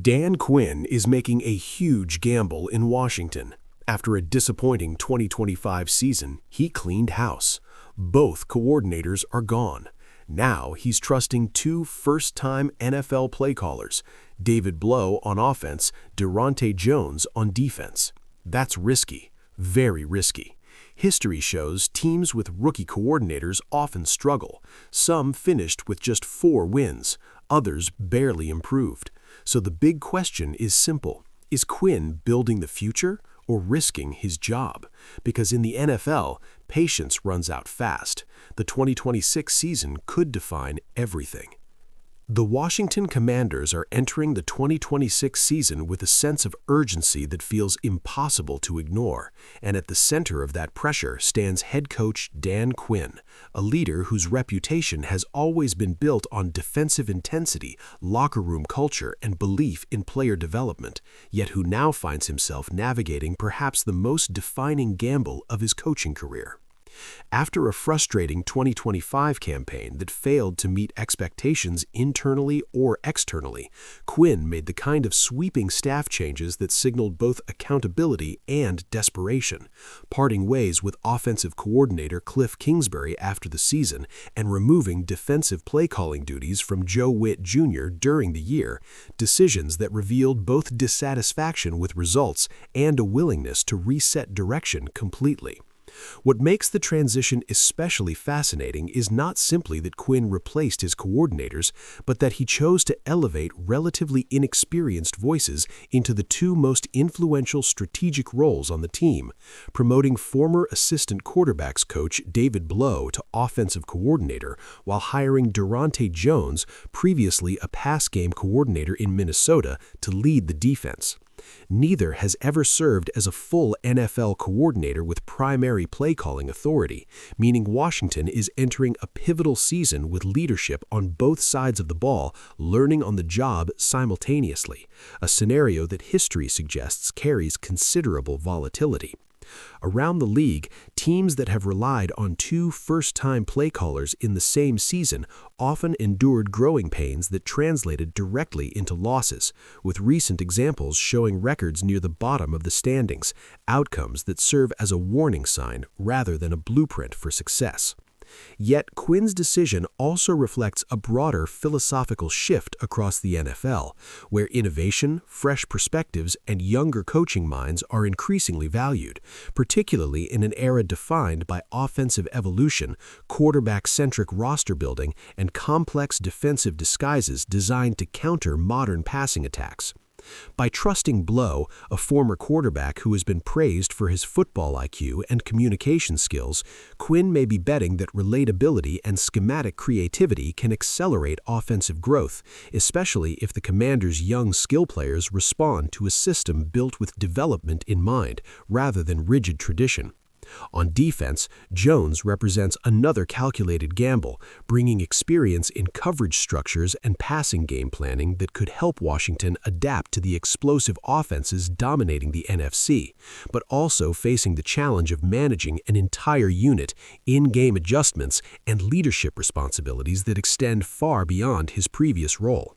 Dan Quinn is making a huge gamble in Washington. After a disappointing 2025 season, he cleaned house. Both coordinators are gone. Now he's trusting two first-time NFL play callers, David Blough on offense, Durante Jones on defense. That's risky, very risky. History shows teams with rookie coordinators often struggle. Some finished with just 4 wins, others barely improved. So the big question is simple. Is Quinn building the future or risking his job? Because in the NFL, patience runs out fast. The 2026 season could define everything. The Washington Commanders are entering the 2026 season with a sense of urgency that feels impossible to ignore, and at the center of that pressure stands head coach Dan Quinn, a leader whose reputation has always been built on defensive intensity, locker room culture, and belief in player development, yet who now finds himself navigating perhaps the most defining gamble of his coaching career. After a frustrating 2025 campaign that failed to meet expectations internally or externally, Quinn made the kind of sweeping staff changes that signaled both accountability and desperation, parting ways with offensive coordinator Cliff Kingsbury after the season and removing defensive play-calling duties from Joe Witt Jr. during the year, decisions that revealed both dissatisfaction with results and a willingness to reset direction completely. What makes the transition especially fascinating is not simply that Quinn replaced his coordinators, but that he chose to elevate relatively inexperienced voices into the two most influential strategic roles on the team, promoting former assistant quarterbacks coach David Blough to offensive coordinator while hiring Durante Jones, previously a pass game coordinator in Minnesota, to lead the defense. Neither has ever served as a full NFL coordinator with primary play-calling authority, meaning Washington is entering a pivotal season with leadership on both sides of the ball, learning on the job simultaneously, a scenario that history suggests carries considerable volatility. Around the league, teams that have relied on two first-time play callers in the same season often endured growing pains that translated directly into losses, with recent examples showing records near the bottom of the standings, outcomes that serve as a warning sign rather than a blueprint for success. Yet Quinn's decision also reflects a broader philosophical shift across the NFL, where innovation, fresh perspectives, and younger coaching minds are increasingly valued, particularly in an era defined by offensive evolution, quarterback-centric roster building, and complex defensive disguises designed to counter modern passing attacks. By trusting Blough, a former quarterback who has been praised for his football IQ and communication skills, Quinn may be betting that relatability and schematic creativity can accelerate offensive growth, especially if the Commanders' young skill players respond to a system built with development in mind rather than rigid tradition. On defense, Jones represents another calculated gamble, bringing experience in coverage structures and passing game planning that could help Washington adapt to the explosive offenses dominating the NFC, but also facing the challenge of managing an entire unit, in-game adjustments, and leadership responsibilities that extend far beyond his previous role.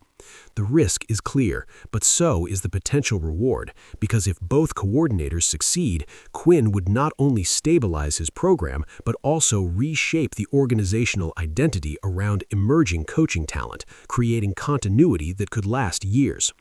The risk is clear, but so is the potential reward, because if both coordinators succeed, Quinn would not only stabilize his program, but also reshape the organizational identity around emerging coaching talent, creating continuity that could last years.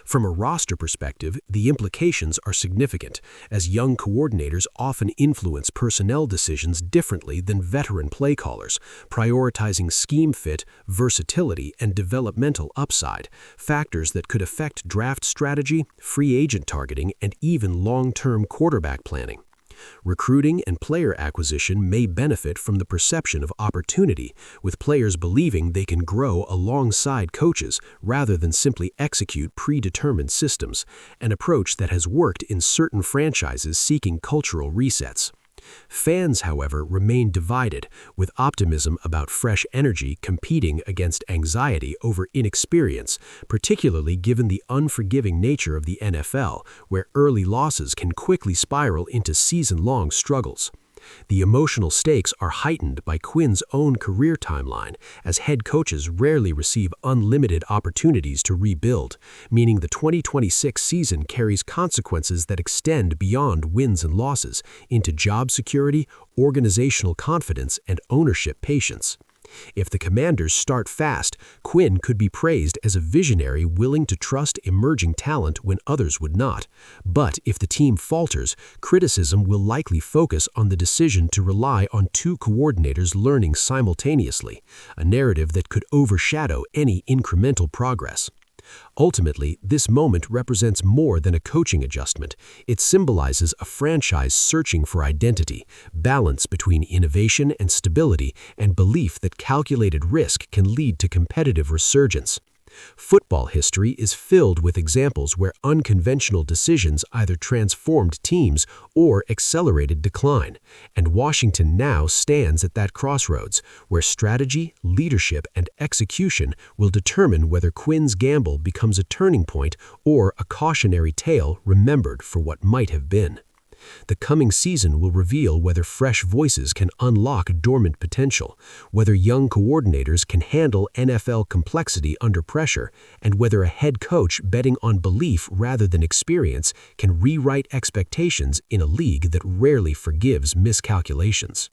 From a roster perspective, the implications are significant, as young coordinators often influence personnel decisions differently than veteran play callers, prioritizing scheme fit, versatility, and developmental upside, factors that could affect draft strategy, free agent targeting, and even long-term quarterback planning. Recruiting and player acquisition may benefit from the perception of opportunity, with players believing they can grow alongside coaches rather than simply execute predetermined systems, an approach that has worked in certain franchises seeking cultural resets. Fans, however, remain divided, with optimism about fresh energy competing against anxiety over inexperience, particularly given the unforgiving nature of the NFL, where early losses can quickly spiral into season-long struggles. The emotional stakes are heightened by Quinn's own career timeline, as head coaches rarely receive unlimited opportunities to rebuild, meaning the 2026 season carries consequences that extend beyond wins and losses into job security, organizational confidence, and ownership patience. If the Commanders start fast, Quinn could be praised as a visionary willing to trust emerging talent when others would not. But if the team falters, criticism will likely focus on the decision to rely on two coordinators learning simultaneously, a narrative that could overshadow any incremental progress. Ultimately, this moment represents more than a coaching adjustment. It symbolizes a franchise searching for identity, balance between innovation and stability, and belief that calculated risk can lead to competitive resurgence. Football history is filled with examples where unconventional decisions either transformed teams or accelerated decline, and Washington now stands at that crossroads, where strategy, leadership, and execution will determine whether Quinn's gamble becomes a turning point or a cautionary tale remembered for what might have been. The coming season will reveal whether fresh voices can unlock dormant potential, whether young coordinators can handle NFL complexity under pressure, and whether a head coach betting on belief rather than experience can rewrite expectations in a league that rarely forgives miscalculations.